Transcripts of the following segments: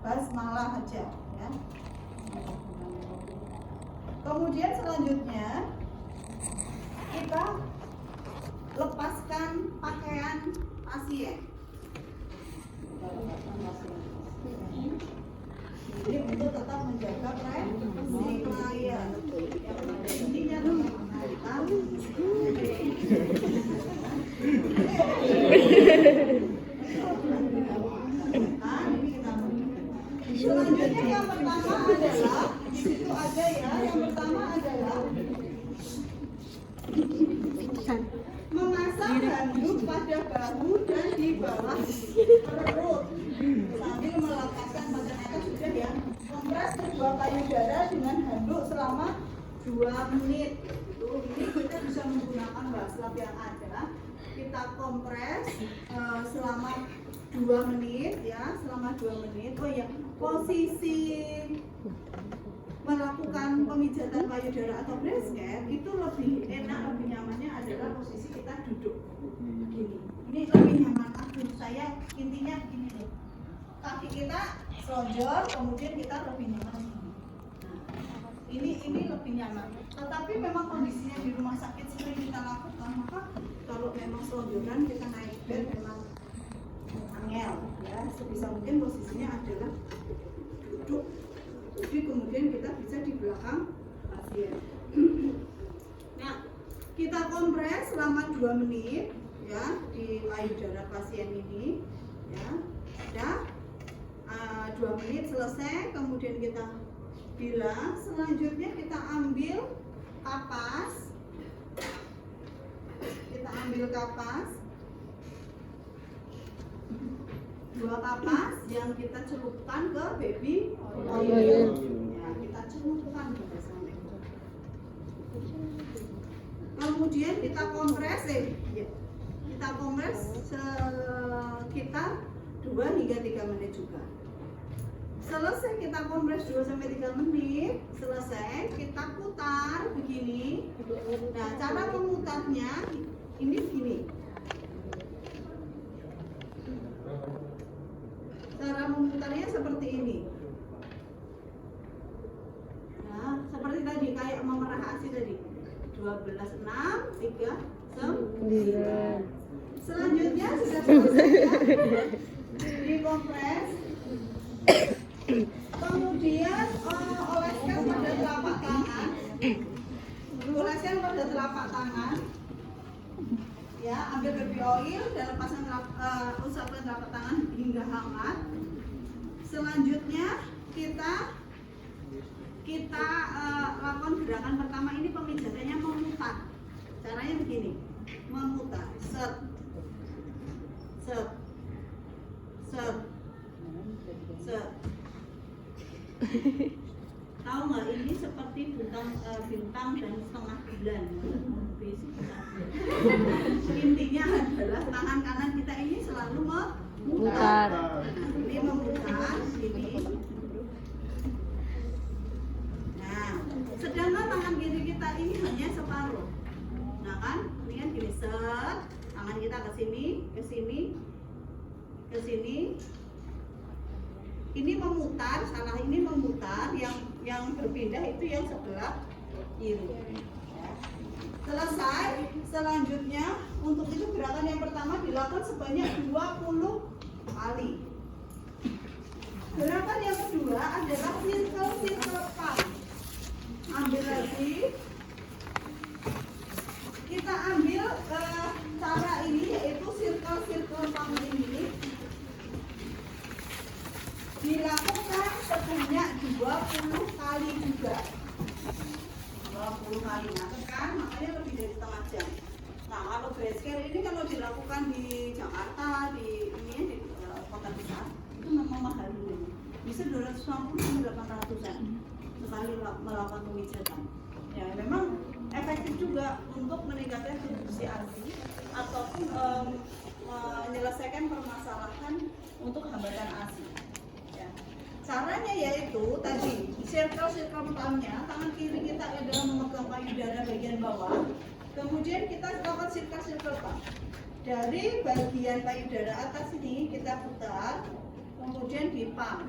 basmalah aja ya. Kemudian selanjutnya kita lepaskan pakaian pasien. Jadi untuk tetap menjaga privasi klien. Yang pada intinya selanjutnya yang pertama adalah di situ ada ya. Yang pertama adalah memasang handuk pada bahu dan di bawah perut sambil melekatkan pada atas sudah ya. Kompres kedua payudara dengan handuk selama 2 menit. Ini kita bisa menggunakan wastafel yang ada. Kita kompres selama 2 menit ya, selama 2 menit. Oh ya, posisi melakukan pemijatan payudara atau breast care itu lebih enak, lebih nyamannya adalah posisi kita duduk begini. Ini lebih nyaman. Saya intinya begini loh. Kaki kita selonjor, kemudian kita lebih nyaman. Ini lebih nyaman. Tetapi memang kondisinya di rumah sakit sering kita lakukan, maka kalau memang selonjoran kita naik bed memang angel ya. Sebisa mungkin posisinya adalah duduk. Jadi kemudian kita bisa di belakang pasien. Nah, kita kompres selama 2 menit ya di payudara pasien ini ya. Sudah 2 menit selesai, kemudian kita bilang, selanjutnya kita ambil kapas. Kita ambil kapas. 2 kapas yang kita celupkan ke baby oil. Ya, kita celupkan ke sana. Kemudian kita kompres kita kompres sekitar 2 hingga 3 menit juga. Selesai kita kompres 2 sampai 3 menit, selesai kita putar begini. Nah, cara memutarnya ini begini. Cara memutarnya seperti ini. Nah, seperti tadi kayak memerah ASI tadi. 12, 6, 3, 9. Selanjutnya sudah selesai ya. Dikompres. Kemudian oleskan pada telapak tangan. Oleskan pada telapak tangan. Ya, ambil baby oil dan lepaskan usapkan telapak tangan hingga hangat. Selanjutnya kita lakukan gerakan pertama ini, pemijatannya memutar. Caranya begini, memutar, set, set, set, set. Tahu nggak, ini seperti bintang dan setengah bulan. Intinya adalah tangan kanan kita ini selalu memutar. Ini memutar, ini. Nah, sedangkan tangan kiri kita ini hanya separuh. Nah kan, ini kan gini, set, tangan kita ke sini, ke sini, ke sini. Ini memutar, salah ini memutar, yang berpindah itu yang sebelah kiri. Selesai. Selanjutnya untuk itu gerakan yang pertama dilakukan sebanyak 20 kali. Gerakan yang kedua adalah circle pump. Ambil lagi. Kita ambil cara ini, yaitu circle pump ini dilakukan sebanyak 20 kali juga. 20 kali, nah kan makanya lebih dari setengah jam. Nah, kalau breast care ini kalau dilakukan di Jakarta, di kota besar, itu memang mahal dulu. Bisa 250-800an sekali melakukan pemijatan. Ya, memang efektif juga untuk meningkatkan produksi ASI ataupun menyelesaikan permasalahan untuk hambatan ASI. Caranya yaitu tadi circle pumpnya, tangan kiri kita adalah memegang payudara bagian bawah, kemudian kita lakukan circle pump dari bagian payudara atas ini kita putar, kemudian di pump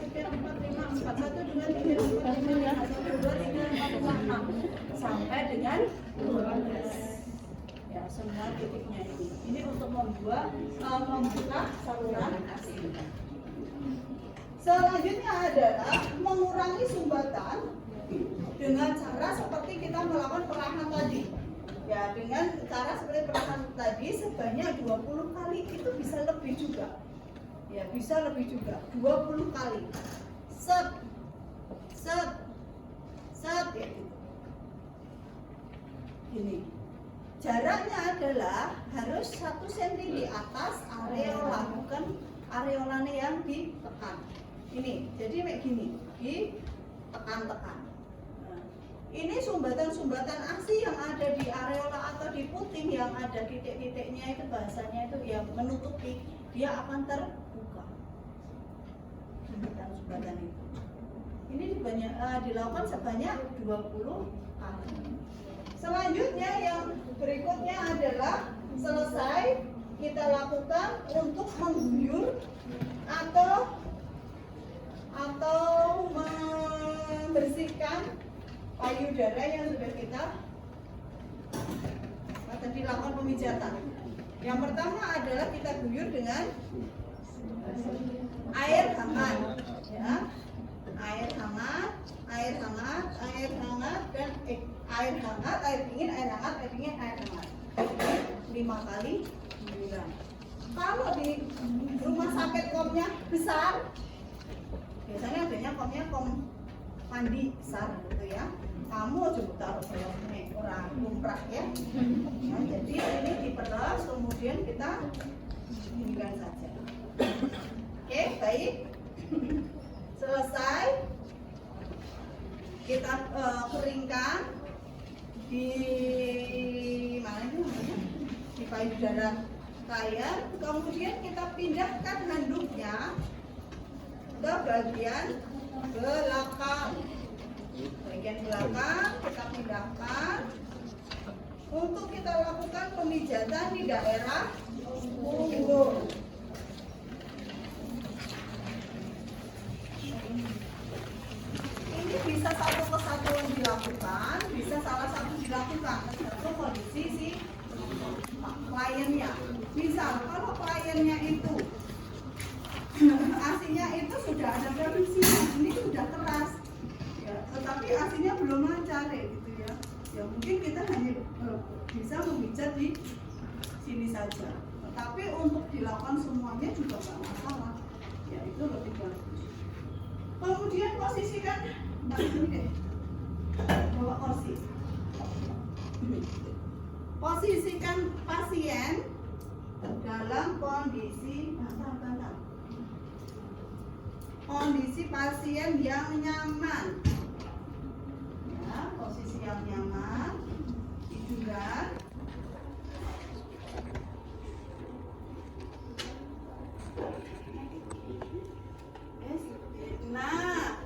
3, 4, 5, 4, 1, 2, 3, 4, 5, 1, 2, 3, 4, 5, 6 sampai dengan 12. Ya, semua titiknya ini. Ini untuk membuka saluran ASI. Selanjutnya adalah mengurangi sumbatan dengan cara seperti kita melakukan perahan tadi. Ya, dengan cara seperti perahan tadi sebanyak 20 kali, itu bisa lebih juga. Ya, bisa lebih juga. 20 kali. Set. Set. Set ya gitu. Gini. Jaraknya adalah harus 1 cm di atas areola, bukan areolanya yang ditekan. Ini, jadi kayak gini, ditekan-tekan. Nah, ini sumbatan-sumbatan ASI yang ada di areola atau di puting yang ada titik-titiknya itu bahasanya itu yang menutupi, dia akan terbuka. Sumbatan-sumbatan itu. Ini dilakukan sebanyak 20 kali. Selanjutnya yang berikutnya adalah selesai kita lakukan untuk mengguyur atau membersihkan payudara yang sudah kita tadi lakukan pemijatan. Yang pertama adalah kita guyur dengan air hangat, ya. Air hangat, dan air hangat, air dingin, air hangat, air dingin, air hangat. 5 kali guyuran. Kalau di rumah sakit komnya besar, biasanya adanya komnya kom mandi besar gitu ya. Kamu coba taruh selopnya orang lumrah ya. Nah, jadi ini diperas, kemudian kita guyuran saja. Oke, baik. Selesai, kita keringkan di mana itu namanya, di payudara kalian. Kemudian kita pindahkan handuknya ke bagian belakang. Bagian belakang kita pindahkan untuk kita lakukan pemijatan di daerah punggung. Ini bisa satu kesatuan dilakukan, bisa salah satu dilakukan tergantung kondisi si kliennya. Misal kalau kliennya itu asinya itu sudah ada produksinya, ini sudah keras, ya, tetapi asinya belum lancar gitu ya. ya mungkin kita hanya bisa memijat di sini saja. Tetapi untuk dilakukan semuanya juga nggak masalah. Ya itu lebih bagus. Kemudian posisikan ini deh, bawa kursi. Posisikan pasien dalam kondisi kondisi pasien yang nyaman. Ya, posisi yang nyaman, tiduran. Nah,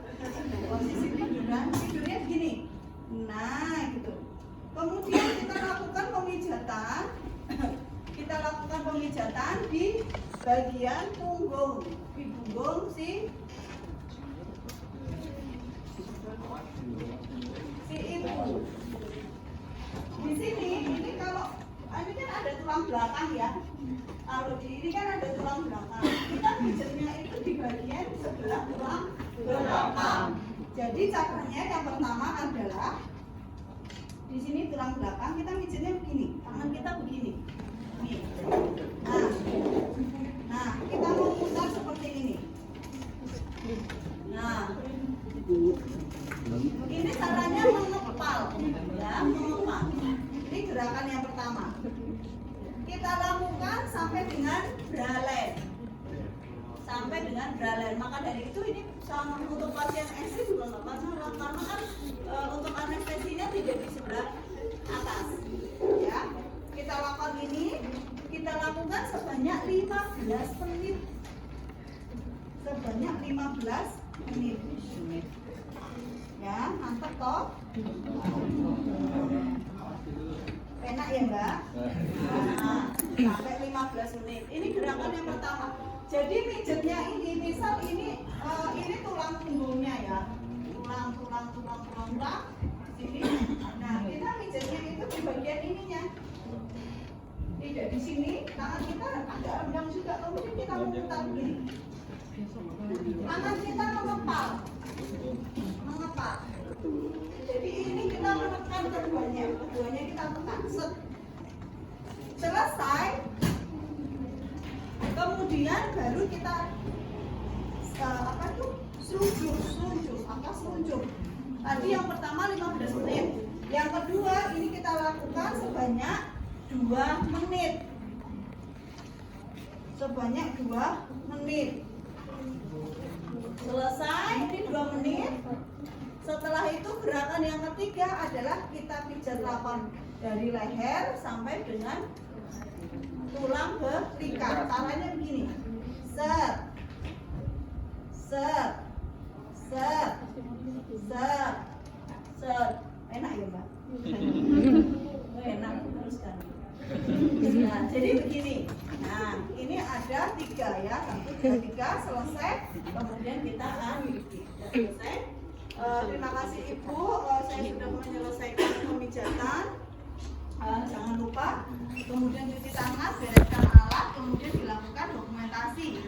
posisi tiduran, tidurnya begini. Nah, gitu. Kemudian kita lakukan pemijatan. Kita lakukan pemijatan di bagian punggung, di punggung si ibu. Di sini, ini kalau ini kan ada tulang belakang ya. Kalau di ini kan ada tulang belakang. Kita pijatnya itu di bagian sebelah tulang belakang. Jadi caranya yang pertama adalah di sini tulang belakang, kita pijatnya begini, tangan kita begini. Nih. Nah, kita mau putar seperti ini. Nah, ini caranya mengepal, ya, mengepal. Ini gerakan yang pertama. Kita lakukan sampai dengan bralen. Sampai dengan bralen. Maka dari itu ini sama untuk pasien SI juga nggak masalah, karena kan untuk anestesinya tidak di sebelah atas. Ya, kita lakukan ini. Kita lakukan sebanyak 15 menit. Sebanyak 15 menit. Ya, mantap toh? Enak ya Mbak? Nah, sampai 15 menit. Ini gerakan yang pertama. Jadi mijitnya ini, misal ini tulang punggungnya ya. Tulang sini. Nah, kita mijitnya itu di bagian ininya. Tidak di sini, tangan kita agak renggang juga, kemudian kita memutar begini. Tangan kita mengepal. Jadi ini kita menekan keduanya kita tekan. Selesai. Kemudian baru kita selunjuk. Tadi yang pertama 15 menit. Yang kedua ini kita lakukan sebanyak 2 menit. Sebanyak 2 menit. Selesai, ini 2 menit. Setelah itu gerakan yang ketiga adalah kita pijat lapan dari leher sampai dengan tulang belikat. Caranya begini. Set. Enak ya Mbak? Enak, teruskan. Nah, jadi begini. Nah, ini ada 3 ya. 1, 2, 3, selesai. Kemudian kita selesai. Terima kasih Ibu, saya sudah menyelesaikan pemijatan. Jangan lupa kemudian cuci tangan, bereskan alat, kemudian dilakukan dokumentasi.